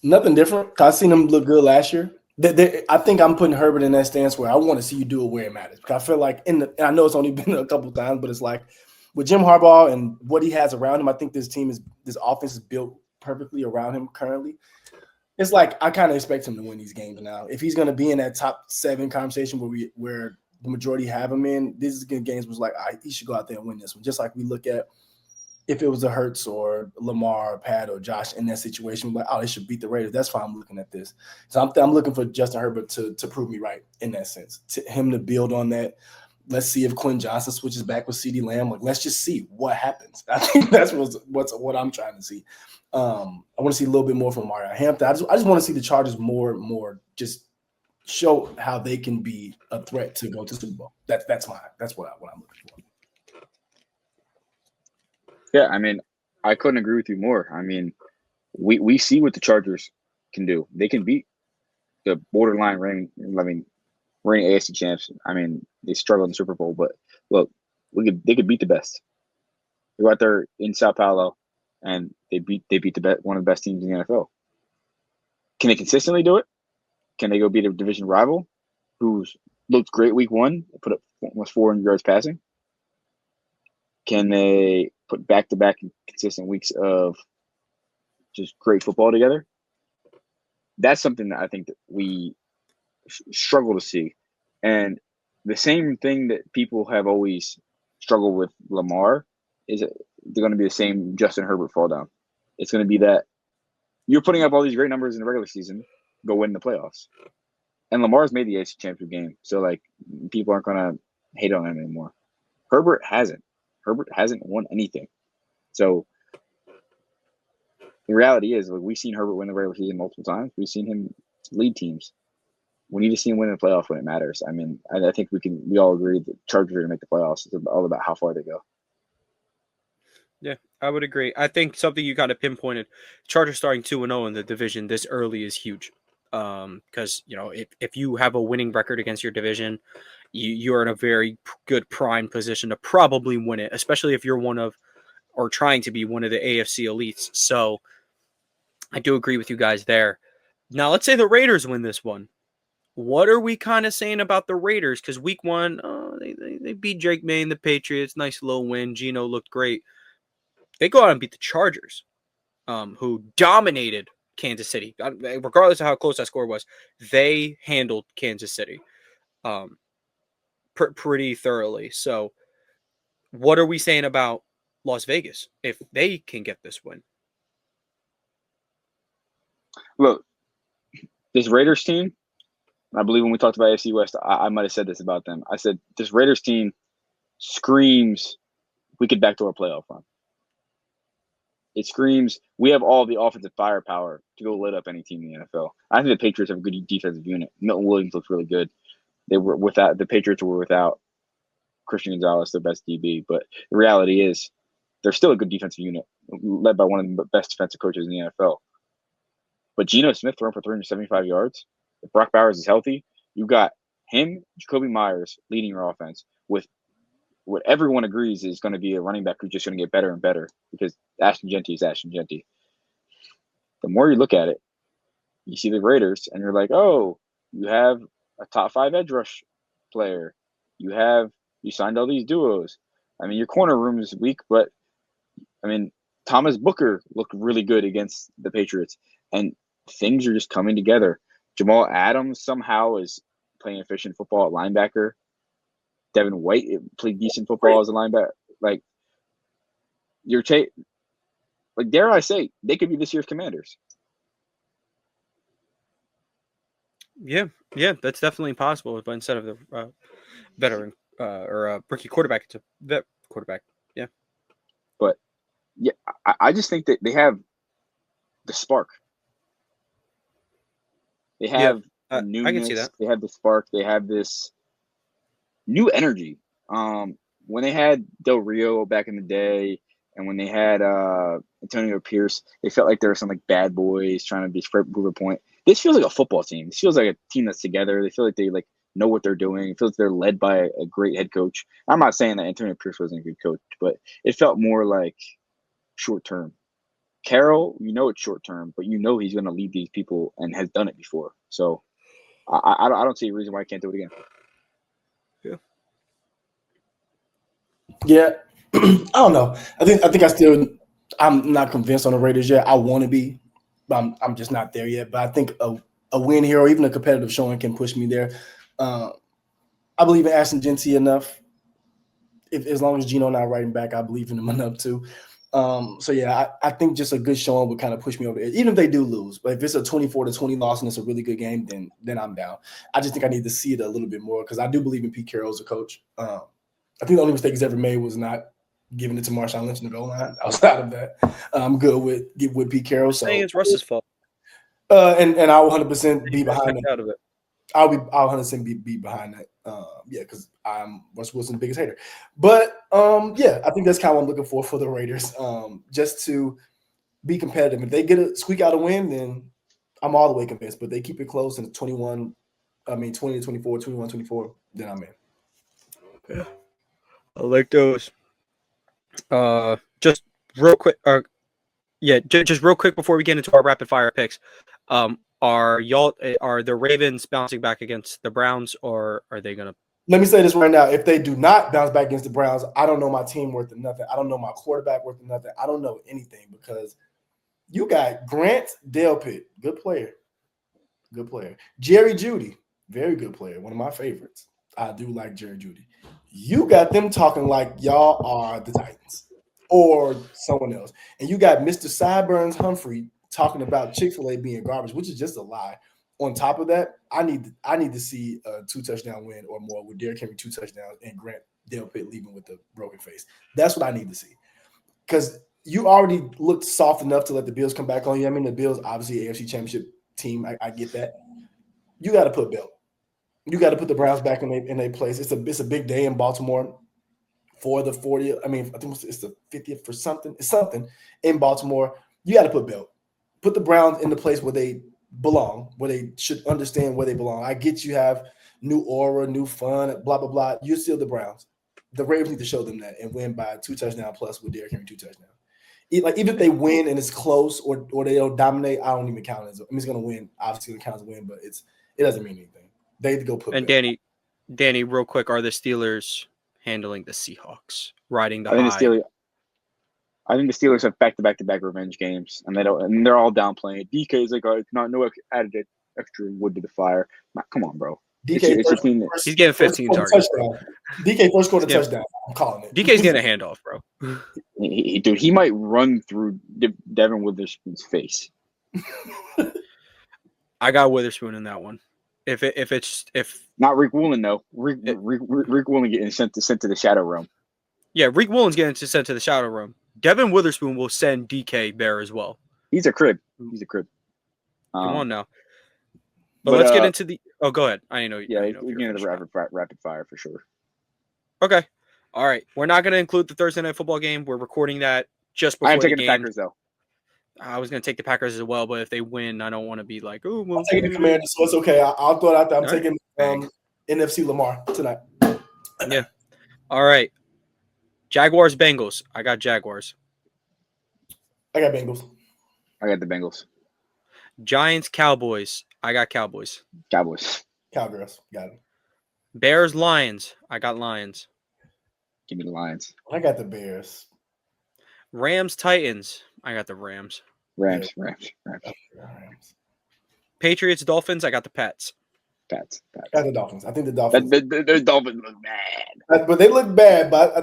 Nothing different. 'Cause I seen him look good last year. I think I'm putting Herbert in that stance where I want to see you do it where it matters. Because I feel like and I know it's only been a couple times, but it's like with Jim Harbaugh and what he has around him, I think this offense is built perfectly around him currently. It's like I kind of expect him to win these games now. If he's going to be in that top 7 conversation where the majority have him in, these games was like he should go out there and win this one. Just like we look at if it was a Hurts or Lamar or Pat or Josh in that situation, like, oh, they should beat the Raiders. That's why I'm looking at this. So I'm looking for Justin Herbert to prove me right in that sense, to him to build on that. Let's see if Quinn Johnson switches back with CeeDee Lamb. Like, let's just see what happens. I think that's what I'm trying to see. I want to see a little bit more from Mario Hampton. I just want to see the Chargers more just show how they can be a threat to go to the Super Bowl. That's what I'm looking for. Yeah, I mean, I couldn't agree with you more. I mean, we see what the Chargers can do. They can beat the borderline reigning AFC champs. I mean, they struggled in the Super Bowl, but look, they could beat the best. They go out there in Sao Paulo, and they beat one of the best teams in the NFL. Can they consistently do it? Can they go beat a division rival who's looked great week 1, put up almost 400 yards passing? Can they put back-to-back consistent weeks of just great football together? That's something that I think that we struggle to see. And the same thing that people have always struggled with Lamar is they're going to be the same Justin Herbert fall down. It's going to be that you're putting up all these great numbers in the regular season, go win the playoffs. And Lamar's made the AFC Championship game, so like people aren't going to hate on him anymore. Herbert hasn't won anything. So the reality is, like, we've seen Herbert win the regular season multiple times. We've seen him lead teams. We need to see him win the playoff when it matters. I mean, I think we all agree that Chargers are going to make the playoffs. It's all about how far they go. Yeah, I would agree. I think something you kind of pinpointed, Chargers starting 2-0 in the division this early is huge. Because if you have a winning record against your division, you're in a very good prime position to probably win it, especially if you're one of or trying to be one of the AFC elites. So I do agree with you guys there. Now let's say the Raiders win this one. What are we kind of saying about the Raiders? Because week 1, they beat Drake May and the Patriots. Nice low win. Geno looked great. They go out and beat the Chargers, who dominated Kansas City. Regardless of how close that score was, they handled Kansas City pretty thoroughly. So what are we saying about Las Vegas if they can get this win? Look, this Raiders team, I believe when we talked about AFC West, I might have said this about them. I said this Raiders team screams we could backdoor a playoff run. It screams we have all the offensive firepower to go lit up any team in the NFL. I think the Patriots have a good defensive unit. Milton Williams looks really good. The Patriots were without Christian Gonzalez, their best DB. But the reality is they're still a good defensive unit, led by one of the best defensive coaches in the NFL. But Geno Smith throwing for 375 yards. If Brock Bowers is healthy, you've got him, Jacoby Myers leading your offense with what everyone agrees is going to be a running back who's just going to get better and better because Ashton Jeanty is Ashton Jeanty. The more you look at it, you see the Raiders, and you're like, oh, you have a top 5 edge rush player. You signed all these duos. I mean, your corner room is weak, but I mean, Thomas Booker looked really good against the Patriots, and things are just coming together. Jamal Adams somehow is playing efficient football at linebacker. Devin White played decent football as a linebacker. Like, dare I say, they could be this year's Commanders. Yeah, that's definitely possible. But instead of the veteran or rookie quarterback, it's a vet quarterback. Yeah, but yeah, I just think that they have the spark. They have the newness. I can see that. They have the spark. They have this new energy. When they had Del Rio back in the day, and when they had Antonio Pierce, they felt like there were some like bad boys trying to be prove a point. This feels like a football team. This feels like a team that's together. They feel like they know what they're doing. It feels like they're led by a great head coach. I'm not saying that Antonio Pierce wasn't a good coach, but it felt more like short term. Carroll, it's short term, but he's going to lead these people and has done it before. So I don't see a reason why I can't do it again. Yeah. I don't know. I think I'm not convinced on the Raiders yet. I want to be, but I'm just not there yet. But I think a win here or even a competitive showing can push me there. I believe in Ashton Genty enough. As long as Geno not writing back, I believe in him enough too. So yeah, I think just a good showing would kind of push me over there, even if they do lose. But if it's a 24-20 loss and it's a really good game, then I'm down. I just think I need to see it a little bit more because I do believe in Pete Carroll as a coach. I think the only mistake he's ever made was not giving it to Marshawn Lynch in the goal line. Outside of that, I'm good with Pete Carroll. So saying it's Russ's fault. And I'll 100% be behind out of it. I'll 100% be behind that. Because I'm Russ Wilson's biggest hater. But yeah, I think that's kind of what I'm looking for the Raiders. Just to be competitive. If they squeak out a win, then I'm all the way convinced. But they keep it close and 20-24, 21-24, then I'm in. Yeah. I like those. Just real quick. Just real quick before we get into our rapid fire picks. Are the Ravens bouncing back against the Browns, or are they gonna? Let me say this right now. If they do not bounce back against the Browns, I don't know my team worth of nothing. I don't know my quarterback worth of nothing. I don't know anything because you got Grant Delpit, good player. Jerry Jeudy, very good player, one of my favorites. I do like Jerry Jeudy. You got them talking like y'all are the Titans or someone else. And you got Mr. Sideburns Humphrey talking about Chick-fil-A being garbage, which is just a lie. On top of that, I need to see a 2-touchdown win or more with Derrick Henry 2 touchdowns and Grant Delpit leaving with a broken face. That's what I need to see. Because you already looked soft enough to let the Bills come back on you. I mean, the Bills, obviously, AFC Championship team. I get that. You got to put belt. You got to put the Browns back in their place. It's a big day in Baltimore for the 40th. I mean, I think it's the 50th for something. It's something in Baltimore. You got to put belt. Put the Browns in the place where they belong, where they should understand where they belong. I get you have new aura, new fun, blah, blah, blah. You're still the Browns. The Ravens need to show them that and win by 2 touchdowns plus with Derrick Henry 2 touchdowns. Even if they win and it's close or they don't dominate, I don't even count it as. I mean, it's going to win. Obviously, it counts as a win, but it doesn't mean anything. They need to go put. And belt. Danny, real quick, are the Steelers handling the Seahawks, riding the high? I think the Steelers have back-to-back revenge games, and they're all downplaying. DK is like, no added extra wood to the fire. Come on, bro. DK he's getting 15 targets. DK first quarter touchdown. I'm calling it. DK's getting a handoff, bro. Dude, he might run through Devin Witherspoon's face. I got Witherspoon in that one. If not Rick Woolen though, Rick Woolen getting sent to the shadow realm. Yeah, Rick Woolen's getting sent to the shadow realm. Devin Witherspoon will send DK there as well. He's a crib. Come on now. But let's get into the. Oh, go ahead. I know. Yeah, we're getting into rapid fire for sure. Okay. All right. We're not going to include the Thursday night football game. We're recording that just before. I'm taking the Packers though. I was going to take the Packers as well, but if they win, I don't want to be like, oh, I'm taking the Commanders, so it's okay. I'll throw it out there. I'm taking NFC Lamar tonight. Yeah. All right. Jaguars, Bengals. I got Jaguars. I got Bengals. I got the Bengals. Giants, Cowboys. I got Cowboys. Cowgirls. Got it. Bears, Lions. I got Lions. Give me the Lions. I got the Bears. Rams, Titans. I got the Rams. Rams. Patriots, Dolphins. I got the Pats. Pats. I got the Dolphins. I think the Dolphins. The Dolphins look bad. But they look bad. But I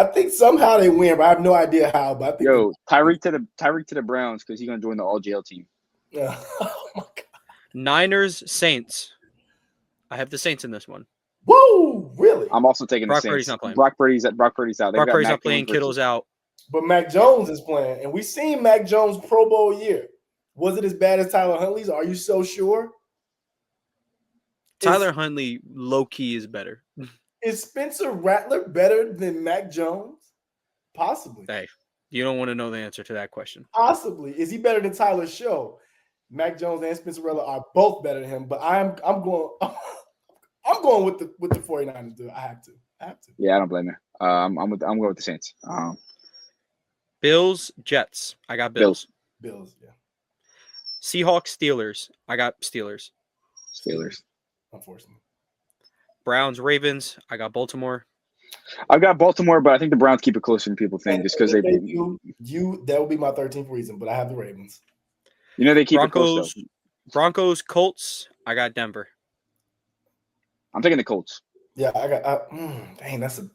think somehow they win. But I have no idea how. But I think Tyreek to the Browns because he's gonna join the all jail team. Yeah. Oh my God. Niners, Saints. I have the Saints in this one. Whoa, really? I'm also taking Brock the Saints. Purdy's not playing. Brock Purdy's out. Brock Purdy's not playing. Kittle's out. But Mac Jones is playing, and we've seen Mac Jones Pro Bowl year. Was it as bad as Tyler Huntley's? Are you so sure? Tyler Huntley, low key, is better. Is Spencer Rattler better than Mac Jones? Possibly. Hey, you don't want to know the answer to that question. Possibly. Is he better than Tyler Show? Mac Jones and Spencer Rattler are both better than him, but I'm going with the 49ers. Dude. I have to. Yeah, I don't blame you. I'm going with the Saints. Bills, Jets. I got Bills. Bills, yeah. Seahawks, Steelers. I got Steelers. Steelers. Unfortunately. Browns, Ravens. I got Baltimore. I've got Baltimore, but I think the Browns keep it closer than people think, And just because if they do, that would be my 13th reason, but I have the Ravens. they keep it close. Broncos, Colts. I got Denver. I'm taking the Colts. Yeah, dang, that's a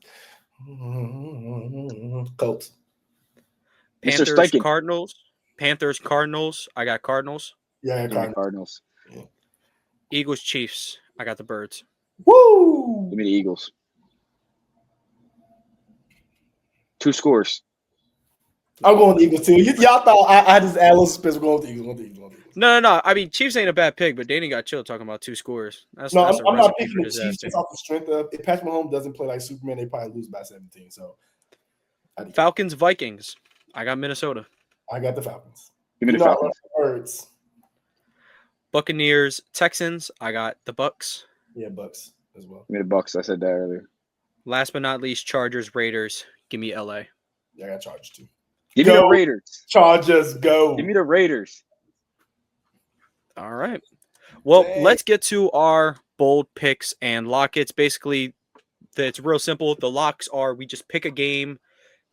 Colts. Panthers, Cardinals. Panthers, Cardinals. I got Cardinals. Yeah, Cardinals. Yeah. Eagles, Chiefs. I got the Birds. Woo! Give me the Eagles. 2 scores. I'm going with the Eagles too. Y'all thought I just add a little suspense. We're going with the Eagles. No. I mean, Chiefs ain't a bad pick, but Danny got chilled talking about 2 scores. I'm not picking the Chiefs just off the strength of if Patrick Mahomes doesn't play like Superman, they probably lose by 17. So, Falcons, Vikings. I got Minnesota. I got the Falcons. Give me the Falcons. Birds. Buccaneers, Texans. I got the Bucks. Yeah, Bucks as well. Give me the Bucks. I said that earlier. Last but not least, Chargers, Raiders. Give me LA. Yeah, I got Chargers too. Give me the Raiders. Chargers, go. Give me the Raiders. All right. Well, let's get to our bold picks and lock it. Basically, it's real simple. The locks are we just pick a game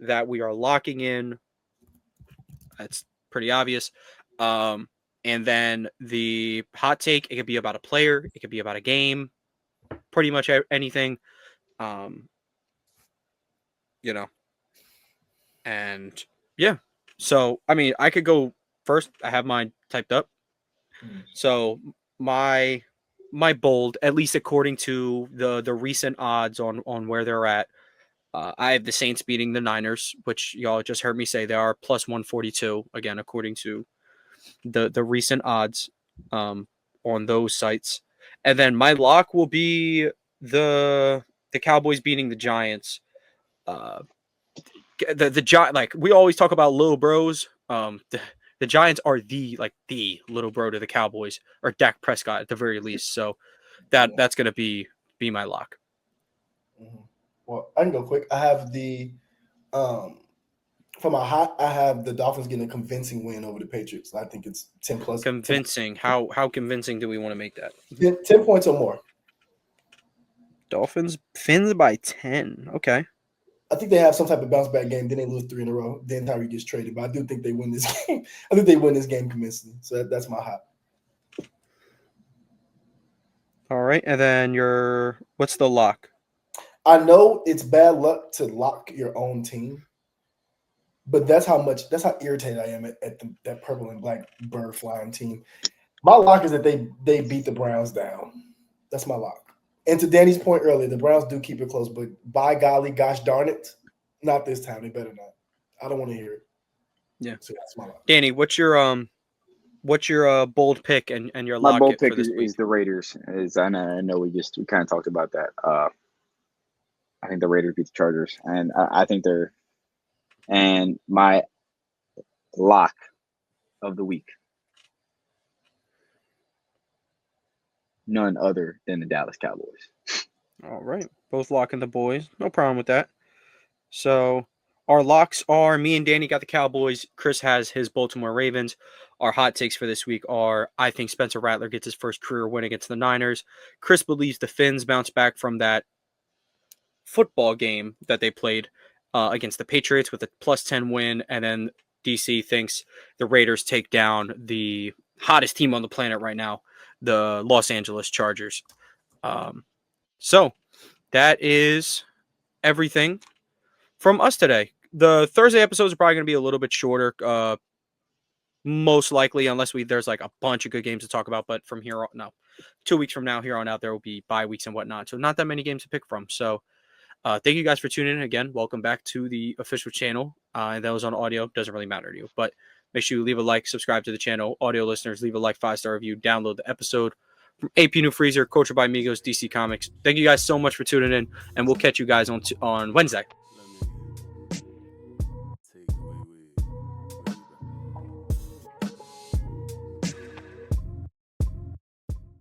that we are locking in. That's pretty obvious. And then the hot take, it could be about a player. It could be about a game. Pretty much anything. And yeah. So, I mean, I could go first. I have mine typed up. So my bold, at least according to the recent odds on where they're at, I have the Saints beating the Niners, which y'all just heard me say they are plus 142 again according to the recent odds on those sites. And then my lock will be the Cowboys beating the Giants. The like we always talk about little bros. The Giants are the little bro to the Cowboys, or Dak Prescott at the very least. So that's gonna be my lock. Well, I can go quick. I have the for my hot. I have the Dolphins getting a convincing win over the Patriots. I think it's 10 plus. Convincing. 10. How convincing do we want to make that? 10 points or more. Dolphins Fins by 10. Okay. I think they have some type of bounce back game. Then they lose 3 in a row. Then Tyree gets traded. But I do think they win this game. I think they win this game convincingly. So that's my hot. All right. And then what's the lock? I know it's bad luck to lock your own team. But that's how irritated I am at that purple and black bird flying team. My lock is that they beat the Browns down. That's my lock. And to Danny's point earlier, the Browns do keep it close, but by golly, gosh darn it, not this time. They better not. I don't want to hear it. Yeah. So that's my lock. Danny, what's your bold pick and your lock? My bold pick is the Raiders. I know we kind of talked about that. I think the Raiders beat the Chargers, and I think they're. And my lock of the week, none other than the Dallas Cowboys. All right. Both locking the boys. No problem with that. So our locks are me and Danny got the Cowboys. Chris has his Baltimore Ravens. Our hot takes for this week are I think Spencer Rattler gets his first career win against the Niners. Chris believes the Fins bounce back from that football game that they played against the Patriots with a plus 10 win. And then DC thinks the Raiders take down the hottest team on the planet right now, the Los Angeles Chargers. So that is everything from us today. The Thursday episodes are probably going to be a little bit shorter, most likely, unless there's like a bunch of good games to talk about. But from here on, 2 weeks from now, here on out, there will be bye weeks and whatnot. So not that many games to pick from. So thank you guys for tuning in again. Welcome back to the official channel. And those on audio, doesn't really matter to you. But make sure you leave a like, subscribe to the channel. Audio listeners, leave a like, 5-star review, download the episode. From AP New Freezer, Culture by Migos, DC Comics. Thank you guys so much for tuning in, and we'll catch you guys on Wednesday.